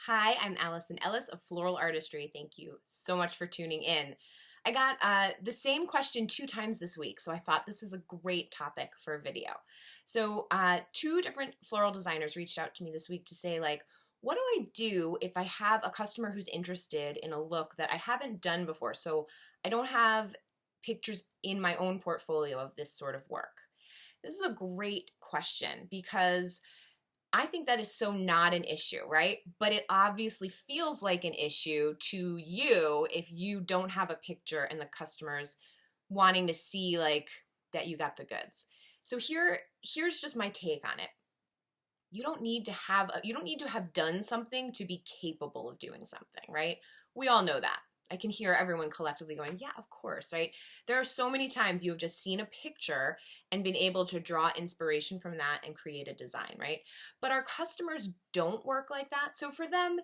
Hi, I'm Alison Ellis of Floral Artistry. Thank you so much for tuning in. I got the same question 2 times this week, so I thought this is a great topic for a video. So, two different floral designers reached out to me this week to say, like, what do I do if I have a customer who's interested in a look that I haven't done before? So, I don't have pictures in my own portfolio of this sort of work. This is a great question because I think that is so not an issue, right? But it obviously feels like an issue to you if you don't have a picture and the customer's wanting to see like that you got the goods. So here's just my take on it. You don't need to have done something to be capable of doing something, right? We all know that. I can hear everyone collectively going, yeah, of course, right? There are so many times you have just seen a picture and been able to draw inspiration from that and create a design, right? But our customers don't work like that. So for them,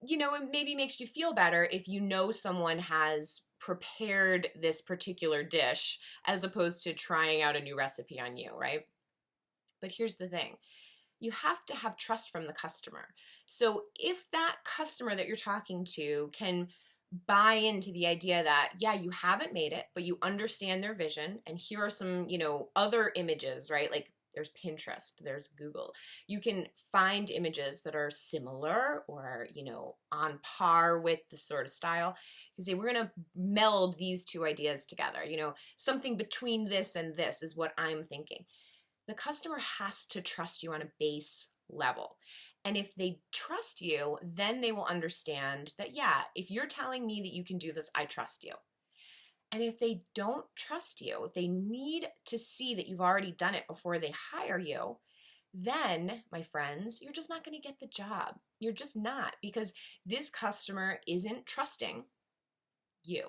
it maybe makes you feel better if you know someone has prepared this particular dish as opposed to trying out a new recipe on you, right? But here's the thing. You have to have trust from the customer. So if that customer that you're talking to can buy into the idea that, yeah, you haven't made it, but you understand their vision, and here are some, other images, right? Like there's Pinterest, there's Google. You can find images that are similar or, on par with the sort of style. You say, we're going to meld these two ideas together. Something between this and this is what I'm thinking. The customer has to trust you on a base level. And if they trust you, then they will understand that, yeah, if you're telling me that you can do this, I trust you. And if they don't trust you, if they need to see that you've already done it before they hire you, then, my friends, you're just not going to get the job. You're just not, because this customer isn't trusting you.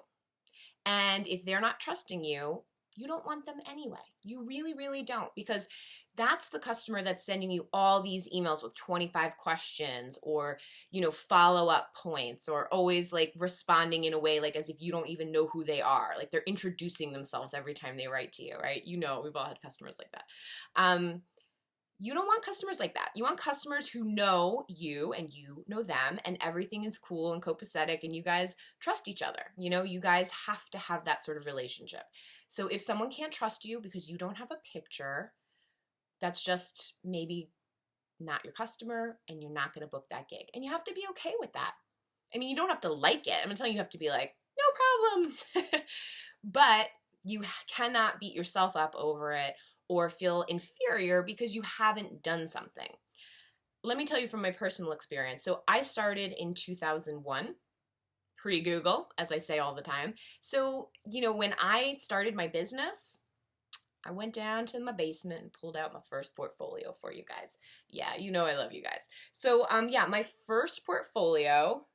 And if they're not trusting you, you don't want them anyway. You really, really don't, because that's the customer that's sending you all these emails with 25 questions or, follow-up points, or always like responding in a way like as if you don't even know who they are. Like they're introducing themselves every time they write to you, right? We've all had customers like that. You don't want customers like that. You want customers who know you and you know them and everything is cool and copacetic and you guys trust each other. You guys have to have that sort of relationship. So if someone can't trust you because you don't have a picture, that's just maybe not your customer and you're not going to book that gig. And you have to be okay with that. I mean, you don't have to like it. I'm telling you, you have to be like, no problem. But you cannot beat yourself up over it or feel inferior because you haven't done something. Let me tell you from my personal experience. So I started in 2001, pre-Google, as I say all the time. So, when I started my business, I went down to my basement and pulled out my first portfolio for you guys. Yeah, I love you guys. So, my first portfolio,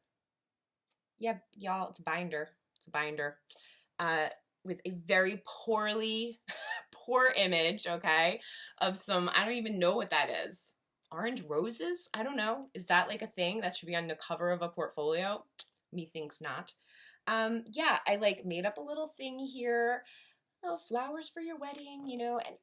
yeah, y'all, it's a binder. It's a binder. With a very poor image, okay, of some, I don't even know what that is. Orange roses? I don't know. Is that like a thing that should be on the cover of a portfolio? Methinks not. I like made up a little thing here. Oh, flowers for your wedding, and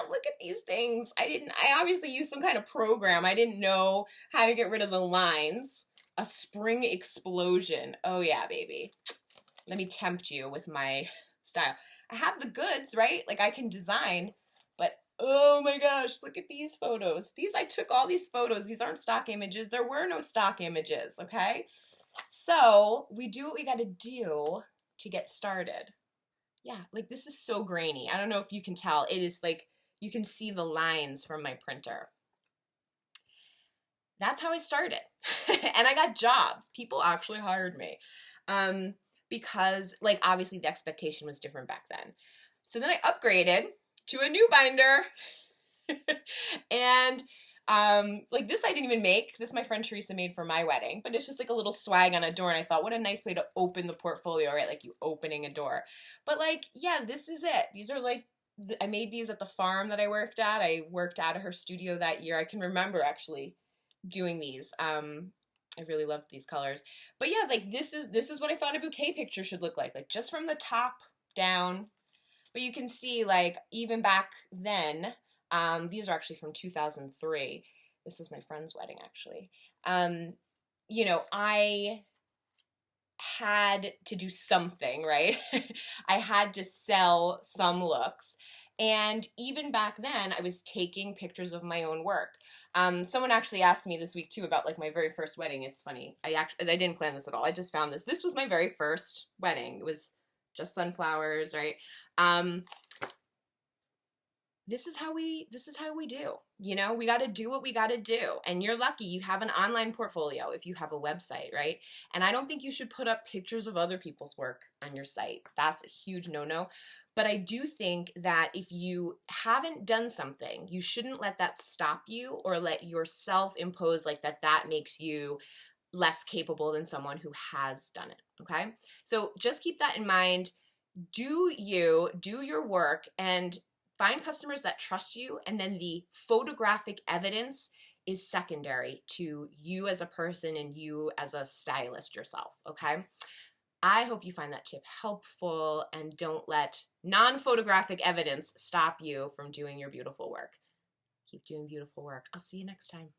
look at these things. I obviously used some kind of program. I didn't know how to get rid of the lines. A spring explosion. Oh yeah, baby. Let me tempt you with my style. I have the goods, right? Like I can design, but oh my gosh, look at these photos. I took all these photos. These aren't stock images. There were no stock images, okay? So we do what we got to do to get started. Yeah, like this is so grainy. I don't know if you can tell. It is like, you can see the lines from my printer. That's how I started. And I got jobs. People actually hired me. Because like obviously the expectation was different back then. So then I upgraded to a new binder. And like this I didn't even make. This my friend Teresa made for my wedding, but it's just like a little swag on a door, and I thought, what a nice way to open the portfolio, right? Like you opening a door. But like, yeah, this is it. These are like, I made these at the farm that I worked at. I worked out of her studio that year. I can remember actually doing these. I really loved these colors. But yeah, like this is what I thought a bouquet picture should look like just from the top down. But you can see like even back then, these are actually from 2003. This was my friend's wedding actually. you know, I had to do something, right? I had to sell some looks. And even back then, I was taking pictures of my own work. Someone actually asked me this week too about like my very first wedding. It's funny. I didn't plan this at all. I just found this. This was my very first wedding. It was just sunflowers, right? This is how we do. You know, we got to do what we got to do. And you're lucky you have an online portfolio if you have a website, right? And I don't think you should put up pictures of other people's work on your site. That's a huge no-no. But I do think that if you haven't done something, you shouldn't let that stop you or let yourself impose like that makes you less capable than someone who has done it, okay? So just keep that in mind. Do your work, and find customers that trust you, and then the photographic evidence is secondary to you as a person and you as a stylist yourself, okay? I hope you find that tip helpful, and don't let non-photographic evidence stop you from doing your beautiful work. Keep doing beautiful work. I'll see you next time.